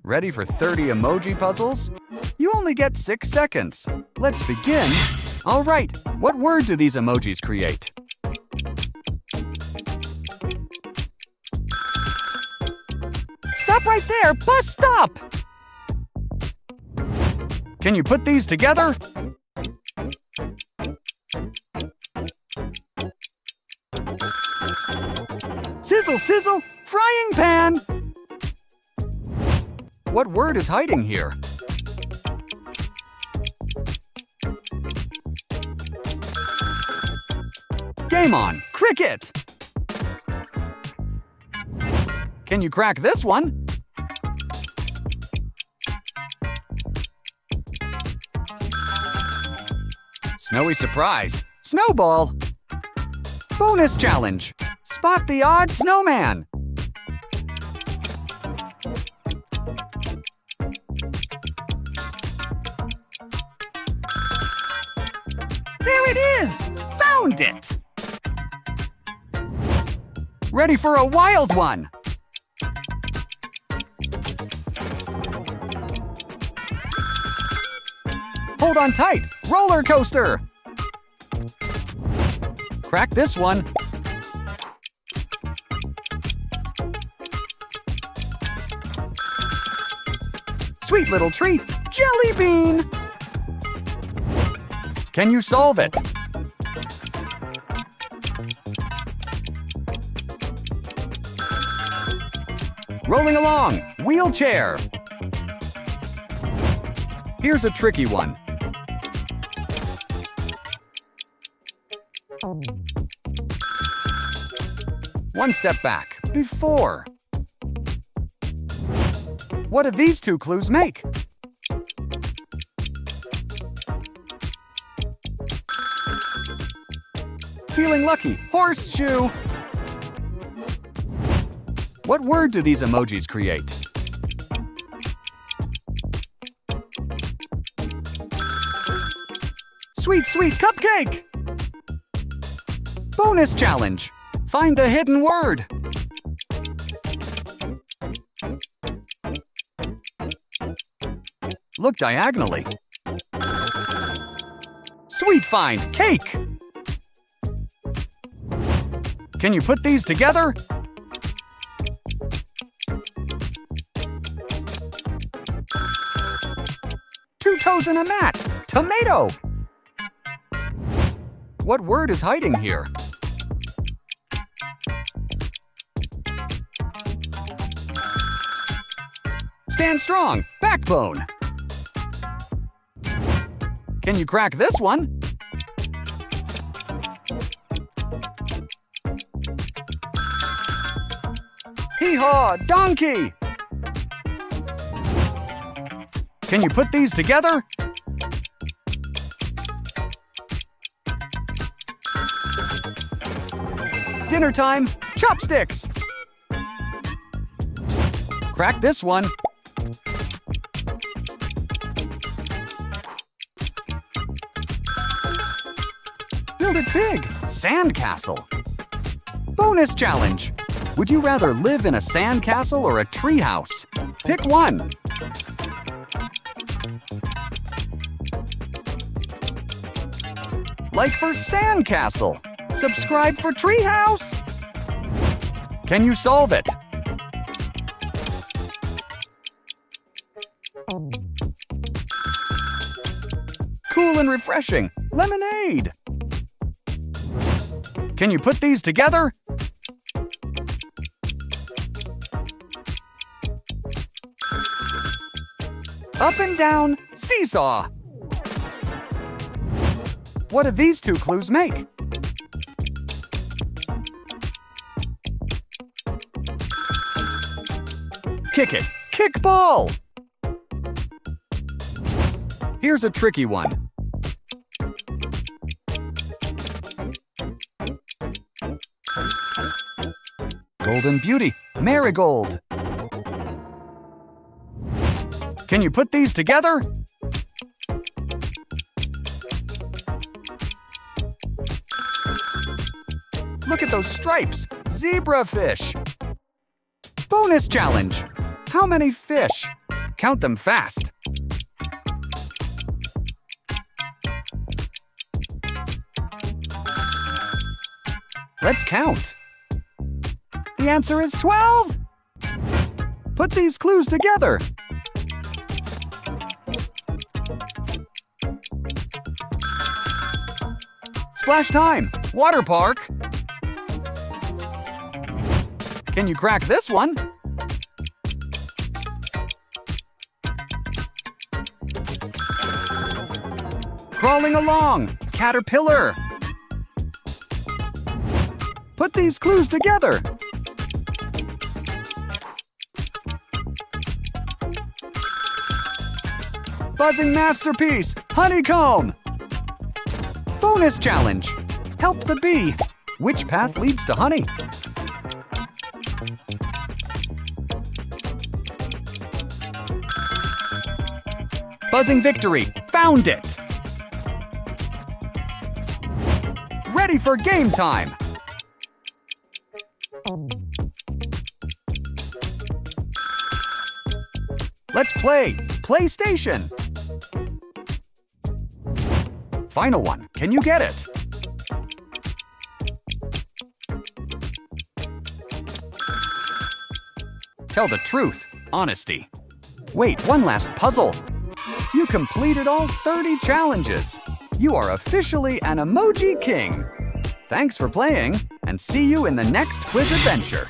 Ready for 30 emoji puzzles? You only get 6 seconds. Let's begin. All right, what word do these emojis create? Stop right there! Bus stop! Can you put these together? Sizzle, sizzle! Frying pan! What word is hiding here? Game on! Cricket! Can you crack this one? Snowy surprise! Snowball! Bonus challenge! Spot the odd snowman! There it is! Found it! Ready for a wild one! Hold on tight! Roller coaster! Crack this one! Sweet little treat! Jelly bean! Can you solve it? Rolling along! Wheelchair! Here's a tricky one. One step back. Before. What do these two clues make? Feeling lucky. Horseshoe. What word do these emojis create? Sweet, sweet cupcake! Bonus challenge! Find the hidden word! Look diagonally. Sweet find! Cake! Can you put these together? Two toes in a mat! Tomato! What word is hiding here? Stand strong! Backbone! Can you crack this one? Hee-haw! Donkey! Can you put these together? Dinner time! Chopsticks! Crack this one. Build it big! Sandcastle! Bonus challenge! Would you rather live in a sandcastle or a treehouse? Pick one! Like for sandcastle! Subscribe for treehouse! Can you solve it? Cool and refreshing! Lemonade! Can you put these together? Up and down, seesaw! What do these two clues make? Kick it, kickball! Here's a tricky one. Golden Beauty, marigold. Can you put these together? Look at those stripes! Zebrafish! Bonus challenge! How many fish? Count them fast. Let's count. The answer is 12! Put these clues together. Splash time! Water park! Can you crack this one? Crawling along! Caterpillar! Put these clues together. Buzzing masterpiece! Honeycomb! Bonus challenge! Help the bee! Which path leads to honey? Buzzing victory! Found it! Ready for game time! Let's play! PlayStation! Final one. Can you get it? Tell the truth. Honesty. Wait, one last puzzle. You completed all 30 challenges. You are officially an emoji king. Thanks for playing, and see you in the next quiz adventure.